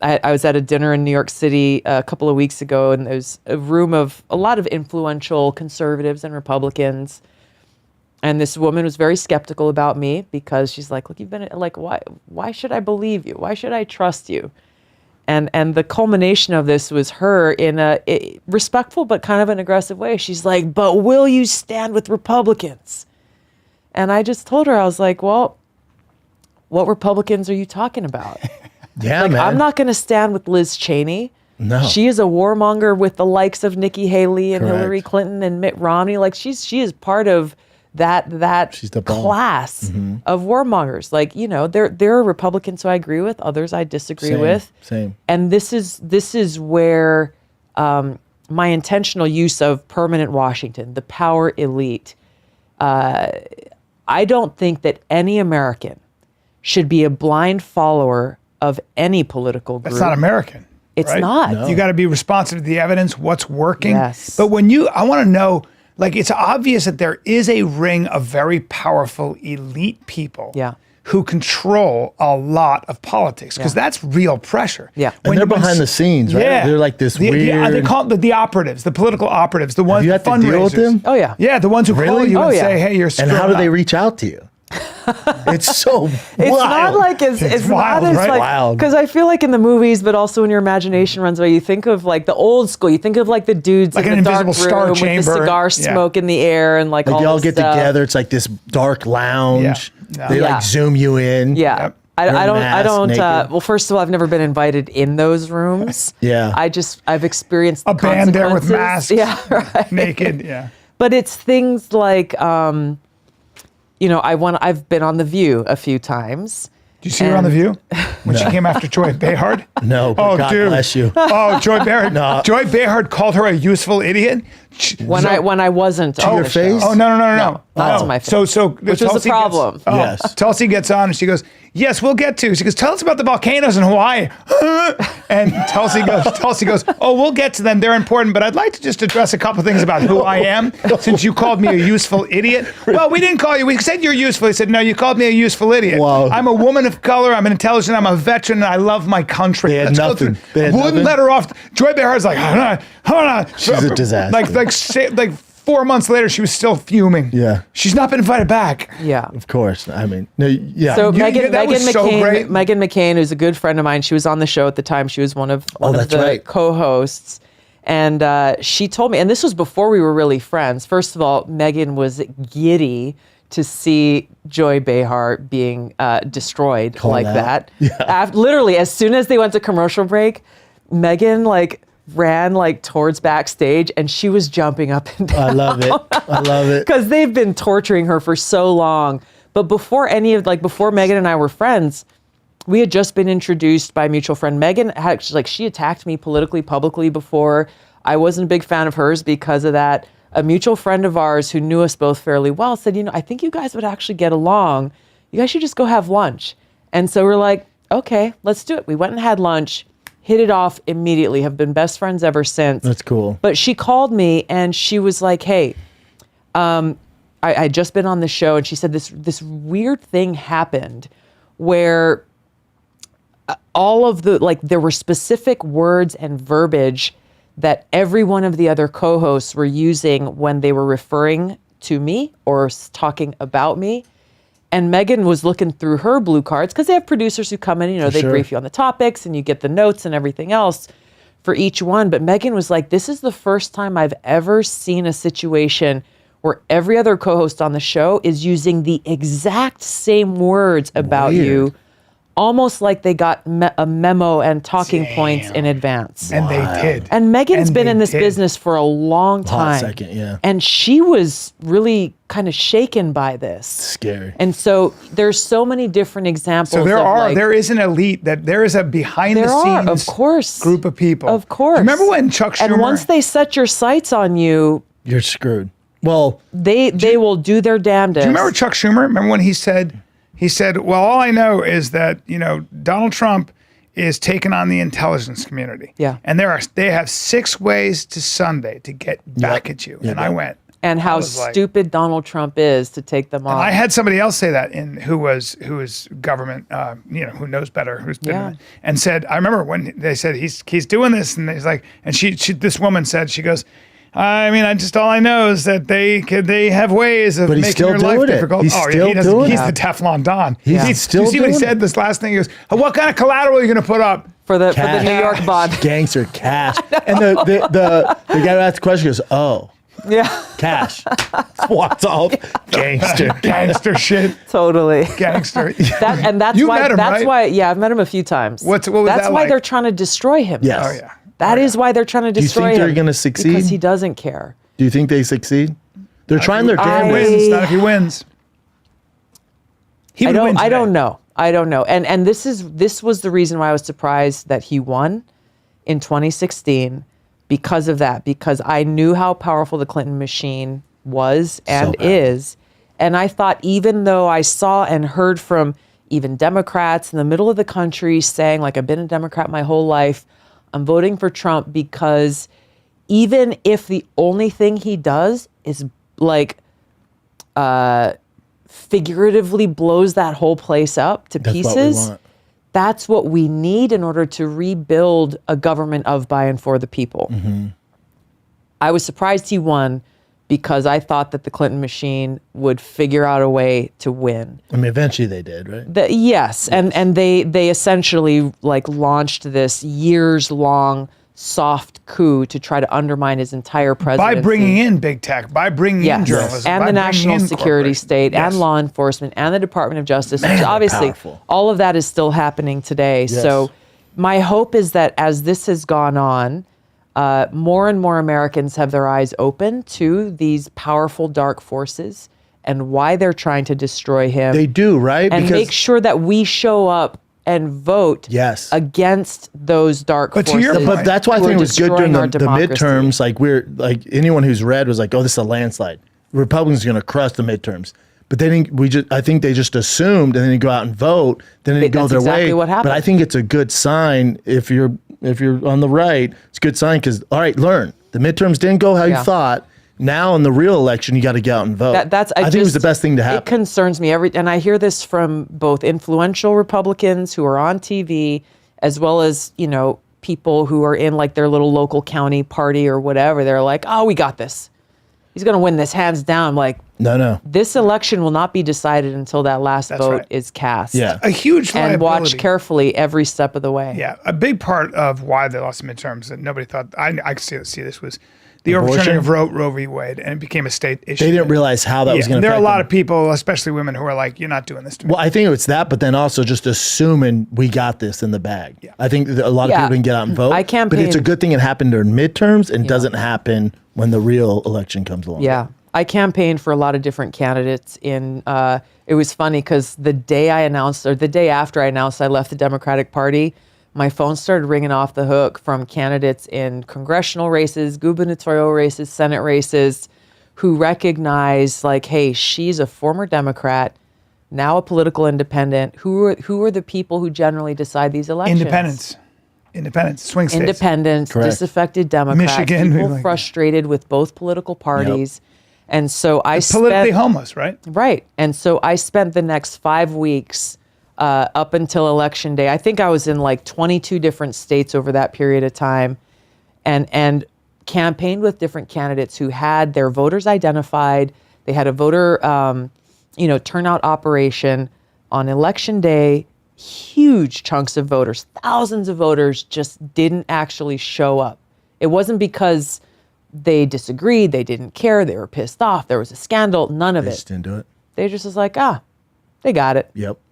I was at a dinner in New York City a couple of weeks ago, and there's a room of a lot of influential conservatives and Republicans. And this woman was very skeptical about me because she's like, look, you've been like, why should I believe you? Why should I trust you? And the culmination of this was her in a respectful but kind of an aggressive way. She's like, but will you stand with Republicans? And I just told her, I was like, well, what Republicans are you talking about? Yeah, like, man. I'm not going to stand with Liz Cheney. No. She is a warmonger with the likes of Nikki Haley and Correct. Hillary Clinton and Mitt Romney. Like she is part of that She's the bomb. class of warmongers. Like, you know, there are Republicans who I agree with, others I disagree with. Same. And this is where my intentional use of permanent Washington, the power elite, I don't think that any American should be a blind follower of any political group. That's not American. It's right? not. No. You got to be responsive to the evidence, what's working. Yes. But I want to know, like, it's obvious that there is a ring of very powerful elite people Yeah. who control a lot of politics, because that's real pressure. Yeah. And they're behind the scenes, right? Yeah. They're like this weird. They call it the operatives, the political operatives, the ones, you the had to deal with fundraisers. them? Oh, yeah. Yeah, the ones who call Really? you Oh, and yeah. say, hey, you're And screwing how do they up. reach out to you? It's so It's wild. not like it's wild, not as right? like Wild. because I feel like in the movies, but also when your imagination runs away, you think of like the old school. You think of like the dudes Like in an the dark invisible room star with chamber. the cigar Yeah. smoke in the air and like all Like they all this get stuff. together. It's like this dark lounge. Yeah. They Yeah. like zoom you in. Yeah. Yep. I They're don't. masked, naked. Well, first of all, I've never been invited in those rooms. Yeah. I've experienced the A band there with consequences. masks. Yeah, right. Naked, yeah. But it's things like, you know, I've been on The View a few times. Did you see her on The View when she came after Joy Behar? No, but God bless you. Oh, Joy Behar. No. Joy Behar called her a useful idiot. When I wasn't on your the show. face? Oh, no. not to my face. So Which was the problem. Yes. Tulsi gets on and she goes, yes, we'll get to. She goes, tell us about the volcanoes in Hawaii. And Tulsi goes, oh, we'll get to them. They're important, but I'd like to just address a couple things about who I am, since you called me a useful idiot. Well, we didn't call you. We said you're useful. He said, no, you called me a useful idiot. Wow. I'm a woman of color. I'm intelligent. I'm a veteran. And I love my country. They had Let's go nothing. through. They had Wouldn't nothing. let her off. Joy Behar's like, hold on. She's a disaster. Like 4 months later, she was still fuming. Yeah. She's not been invited back. Yeah. Of course. I mean, no, yeah. So that was so great. Megan McCain, who's a good friend of mine, she was on the show at the time. She was one of that's the right. co-hosts. And she told me, and this was before we were really friends. First of all, Megan was giddy to see Joy Behar being destroyed Called like out. that. Yeah. Literally, as soon as they went to commercial break, Megan ran towards backstage and she was jumping up and down. I love it. Because they've been torturing her for so long. But before before Megan and I were friends, we had just been introduced by a mutual friend. Megan she attacked me politically, publicly before. I wasn't a big fan of hers because of that. A mutual friend of ours who knew us both fairly well said, I think you guys would actually get along. You guys should just go have lunch. And so we're like, okay, let's do it. We went and had lunch. Hit it off immediately, have been best friends ever since. That's cool. But she called me and she was like, hey, I'd just been on the show and she said this weird thing happened where all of there were specific words and verbiage that every one of the other co-hosts were using when they were referring to me or talking about me. And Megan was looking through her blue cards because they have producers who come in, they sure. brief you on the topics and you get the notes and everything else for each one. But Megan was like, this is the first time I've ever seen a situation where every other co-host on the show is using the exact same words about you, almost like they got a memo and talking points in advance. And they did. And Megan's been in this business for a long time. Hot second, yeah. And she was really kind of shaken by this. Scary. And so there's so many different examples. So there is an elite, there is a behind the scenes of course, group of people. Of course. Remember when Chuck Schumer? And once they set your sights on you, You're screwed. Well, they will do their damnedest. Do you remember Chuck Schumer? Remember when he said, well, all I know is that, Donald Trump is taking on the intelligence community. Yeah. And they have 6 ways to Sunday to get back at you. And I went, and how was like- stupid Donald Trump is to take them on. I had somebody else say that who was government, who knows better, who's been in it, and said, I remember when they said he's doing this, and he's like, and this woman said, she goes, I mean, all I know is that they have ways of making your life difficult. He's still he's the Teflon Don. He's still you see what he doing said this last thing? He goes, what kind of collateral are you going to put up? for the New York bond. Gangster cash. And the guy who asked the question goes, oh, Yeah, cash. Walks off. Gangster shit. totally. Gangster. That's You why. met him, that's right? why. Yeah, I've met him a few times. What was That's that why like? they're trying to destroy him. Yes. Oh, yeah. That is why they're trying to Do you destroy think him. they're going to succeed? Because he doesn't care. Do you think they succeed? They're trying their If he damn best. wins, not if he wins. He would win I today. don't know. I don't know. And this was the reason why I was surprised that he won in 2016 because of that. Because I knew how powerful the Clinton machine was and is. And I thought, even though I saw and heard from even Democrats in the middle of the country saying, like, I've been a Democrat my whole life, I'm voting for Trump because even if the only thing he does is like figuratively blows that whole place up to That's what we pieces, want. that's what we need in order to rebuild a government of, by, and for the people. Mm-hmm. I was surprised he won because I thought that the Clinton machine would figure out a way to win. I mean, eventually they did, right? Yes, and they essentially like launched this years-long soft coup to try to undermine his entire presidency. By bringing in big tech, by bringing in journalism, and by the bringing national in security corporations. state Yes. and law enforcement and the Department of Justice. Man, which they're obviously, powerful. all of that is still happening today. Yes. So my hope is that as this has gone on, more and more Americans have their eyes open to these powerful dark forces and why they're trying to destroy him. They do, right? And make sure that we show up and vote Yes. against those dark But to forces. your point- But that's why I who are think it was good during destroying the our democracy. midterms. Like anyone who's read was like, oh, this is a landslide. Republicans are going to crush the midterms. But they didn't. I think they just assumed, and then they go out and vote. Then they go That's their exactly way. what happened. But I think it's a good sign if you're on the right. It's a good sign because all right, learn the midterms didn't go how you Yeah. thought. Now in the real election, you got to get out and vote. I think it was the best thing to happen. It concerns me and I hear this from both influential Republicans who are on TV, as well as people who are in like their little local county party or whatever. They're like, "Oh, we got this. He's going to win this hands down." I'm like, no. this election will not be decided until that last vote right. is cast. Yeah. A huge liability. And watch carefully every step of the way. Yeah, a big part of why they lost the midterms that nobody thought I could see this was the overturning of Roe v. Wade, and it became a state issue. They didn't realize how that was going to. There are a affect lot them. of people, especially women, who are like, "You're not doing this to me." Well, I think it's that, but then also just assuming we got this in the bag. Yeah. I think that a lot of Yeah. people didn't get out and vote. I But it's a campaigned- good thing it happened during midterms and doesn't happen when the real election comes along. Yeah. I campaigned for a lot of different candidates it was funny because the day after I announced I left the Democratic Party, my phone started ringing off the hook from candidates in congressional races, gubernatorial races, Senate races, who recognized like, hey, she's a former Democrat, now a political independent. Who are the people who generally decide these elections? Independents, swing states. Independents, Correct. disaffected Democrats, Michigan, people like- frustrated with both political parties. And so I politically homeless, right? Right. And so I spent the next 5 weeks up until Election Day. I think I was in like 22 different states over that period of time and campaigned with different candidates who had their voters identified. They had a voter, turnout operation on Election Day. Huge chunks of voters, thousands of voters just didn't actually show up. It wasn't because they disagreed, they didn't care, they were pissed off, there was a scandal, none of They it. just didn't do it. They just was like, they got it. Yep.